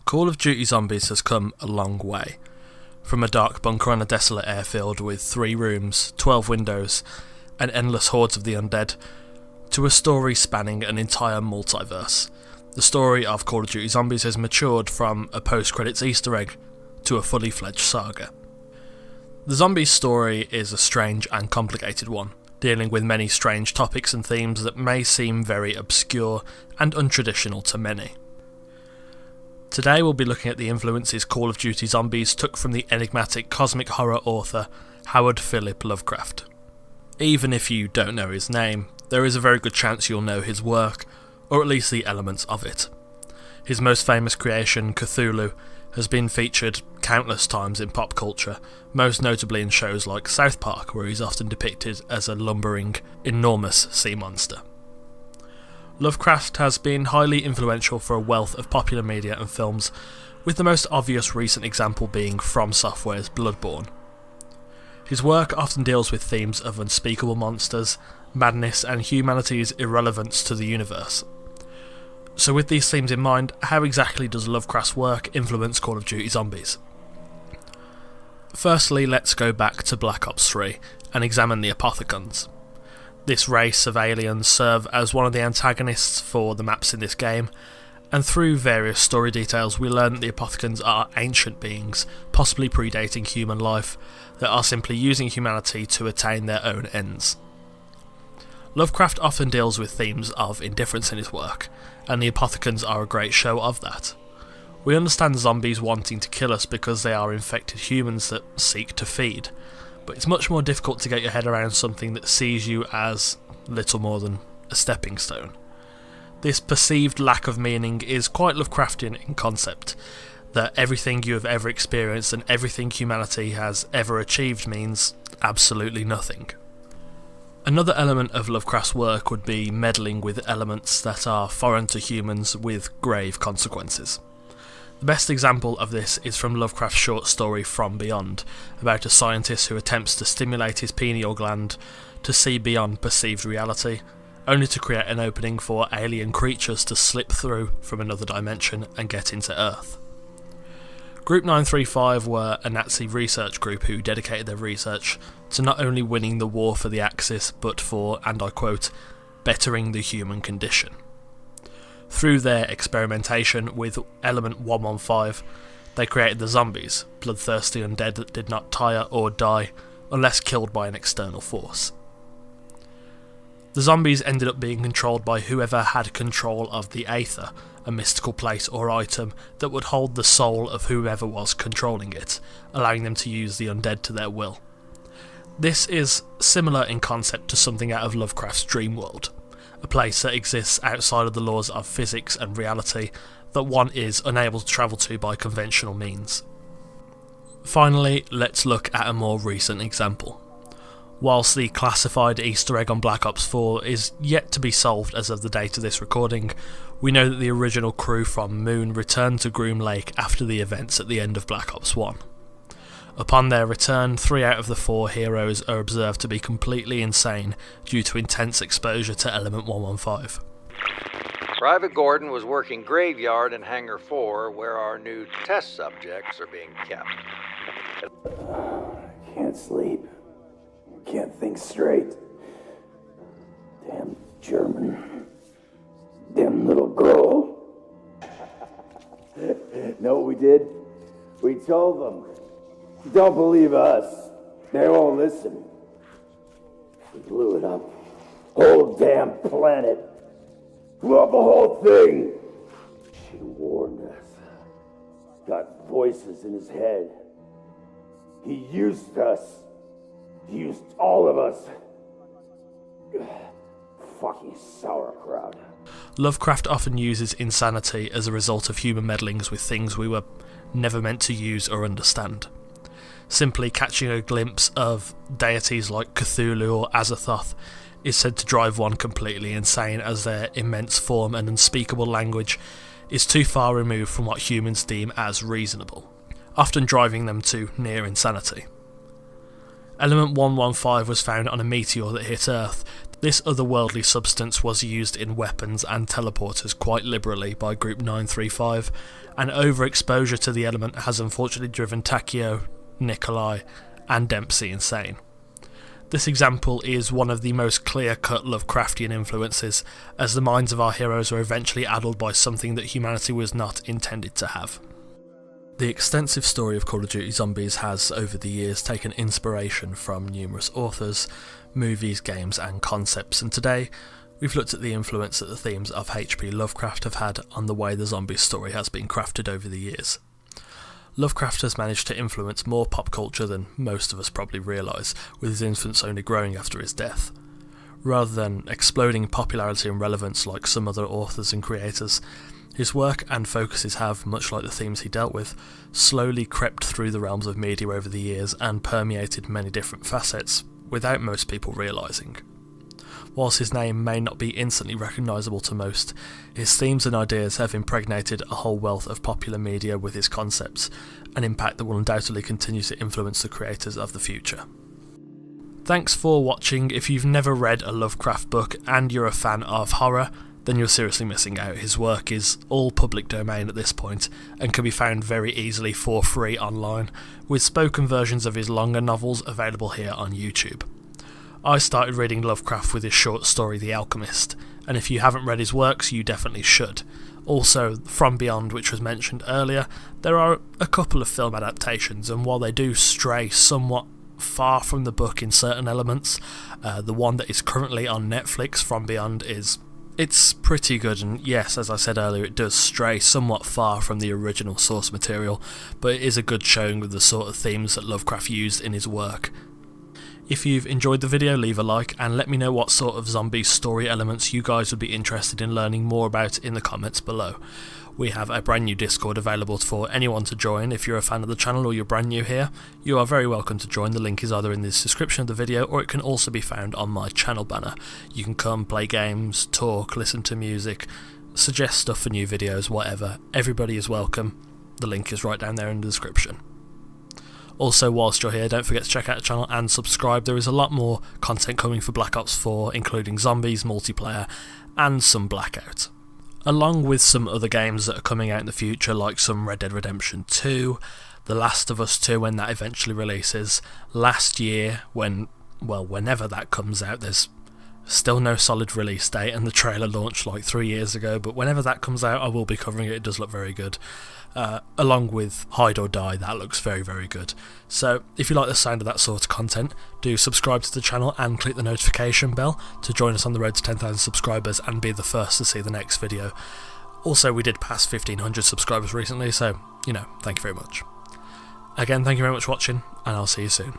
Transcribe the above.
Call of Duty Zombies has come a long way. From a dark bunker on a desolate airfield with 3 rooms, 12 windows, and endless hordes of the undead, to a story spanning an entire multiverse. The story of Call of Duty Zombies has matured from a post-credits Easter egg to a fully fledged saga. The Zombies story is a strange and complicated one, dealing with many strange topics and themes that may seem very obscure and untraditional to many. Today we'll be looking at the influences Call of Duty Zombies took from the enigmatic cosmic horror author Howard Philip Lovecraft. Even if you don't know his name, there is a very good chance you'll know his work, or at least the elements of it. His most famous creation, Cthulhu, has been featured countless times in pop culture, most notably in shows like South Park, where he's often depicted as a lumbering, enormous sea monster. Lovecraft has been highly influential for a wealth of popular media and films, with the most obvious recent example being From Software's Bloodborne. His work often deals with themes of unspeakable monsters, madness, and humanity's irrelevance to the universe. So with these themes in mind, how exactly does Lovecraft's work influence Call of Duty Zombies? Firstly, let's go back to Black Ops 3 and examine the Apothicons. This race of aliens serve as one of the antagonists for the maps in this game, and through various story details we learn that the Apothicons are ancient beings, possibly predating human life, that are simply using humanity to attain their own ends. Lovecraft often deals with themes of indifference in his work, and the Apothicons are a great show of that. We understand zombies wanting to kill us because they are infected humans that seek to feed, but it's much more difficult to get your head around something that sees you as little more than a stepping stone. This perceived lack of meaning is quite Lovecraftian in concept, that everything you have ever experienced and everything humanity has ever achieved means absolutely nothing. Another element of Lovecraft's work would be meddling with elements that are foreign to humans with grave consequences. The best example of this is from Lovecraft's short story From Beyond, about a scientist who attempts to stimulate his pineal gland to see beyond perceived reality, only to create an opening for alien creatures to slip through from another dimension and get into Earth. Group 935 were a Nazi research group who dedicated their research to not only winning the war for the Axis, but for, and I quote, bettering the human condition. Through their experimentation with Element 115, they created the zombies, bloodthirsty undead that did not tire or die unless killed by an external force. The zombies ended up being controlled by whoever had control of the Aether, a mystical place or item that would hold the soul of whoever was controlling it, allowing them to use the undead to their will. This is similar in concept to something out of Lovecraft's dream world, a place that exists outside of the laws of physics and reality that one is unable to travel to by conventional means. Finally, let's look at a more recent example. Whilst the classified Easter egg on Black Ops 4 is yet to be solved as of the date of this recording, we know that the original crew from Moon returned to Groom Lake after the events at the end of Black Ops 1. Upon their return, 3 out of the 4 heroes are observed to be completely insane due to intense exposure to Element 115. Private Gordon was working graveyard in Hangar 4, where our new test subjects are being kept. I can't sleep. Can't think straight. Damn German. Damn little girl. Know what we did? We told them. Don't believe us. They won't listen. We blew it up. Whole damn planet. Blew up the whole thing. She warned us. Got voices in his head. He used us. He used all of us. Fucking sauerkraut. Lovecraft often uses insanity as a result of human meddlings with things we were never meant to use or understand. Simply catching a glimpse of deities like Cthulhu or Azathoth is said to drive one completely insane, as their immense form and unspeakable language is too far removed from what humans deem as reasonable, often driving them to near insanity. Element 115 was found on a meteor that hit Earth This otherworldly substance was used in weapons and teleporters quite liberally by Group 935, and overexposure to the element has unfortunately driven Takeo, Nikolai, and Dempsey insane. This example is one of the most clear-cut Lovecraftian influences, as the minds of our heroes are eventually addled by something that humanity was not intended to have. The extensive story of Call of Duty Zombies has, over the years, taken inspiration from numerous authors, movies, games and concepts, and today we've looked at the influence that the themes of HP Lovecraft have had on the way the zombie story has been crafted over the years. Lovecraft has managed to influence more pop culture than most of us probably realise, with his influence only growing after his death. Rather than exploding in popularity and relevance like some other authors and creators, his work and focuses have, much like the themes he dealt with, slowly crept through the realms of media over the years and permeated many different facets, without most people realising. Whilst his name may not be instantly recognisable to most, his themes and ideas have impregnated a whole wealth of popular media with his concepts, an impact that will undoubtedly continue to influence the creators of the future. Thanks for watching. If you've never read a Lovecraft book and you're a fan of horror, then you're seriously missing out. His work is all public domain at this point and can be found very easily for free online, with spoken versions of his longer novels available here on YouTube. I started reading Lovecraft with his short story The Alchemist, and if you haven't read his works, you definitely should. Also, From Beyond, which was mentioned earlier, there are a couple of film adaptations, and while they do stray somewhat far from the book in certain elements, the one that is currently on Netflix, From Beyond, it's pretty good, and yes, as I said earlier, it does stray somewhat far from the original source material, but it is a good showing of the sort of themes that Lovecraft used in his work. If you've enjoyed the video, leave a like and let me know what sort of zombie story elements you guys would be interested in learning more about in the comments below. We have a brand new Discord available for anyone to join. If you're a fan of the channel or you're brand new here, you are very welcome to join. The link is either in the description of the video or it can also be found on my channel banner. You can come, play games, talk, listen to music, suggest stuff for new videos, whatever. Everybody is welcome. The link is right down there in the description. Also, whilst you're here, don't forget to check out the channel and subscribe. There is a lot more content coming for Black Ops 4, including zombies, multiplayer, and some Blackout. Along with some other games that are coming out in the future, like some Red Dead Redemption 2, The Last of Us 2 when that eventually releases, last year whenever that comes out, there's still no solid release date and the trailer launched like 3 years ago, but whenever that comes out I will be covering it. It does look very good. Along with Hide or Die, that looks very, very good. So if you like the sound of that sort of content, do subscribe to the channel and click the notification bell to join us on the road to 10,000 subscribers and be the first to see the next video. Also, we did pass 1,500 subscribers recently, so, thank you very much. Again, thank you very much for watching, and I'll see you soon.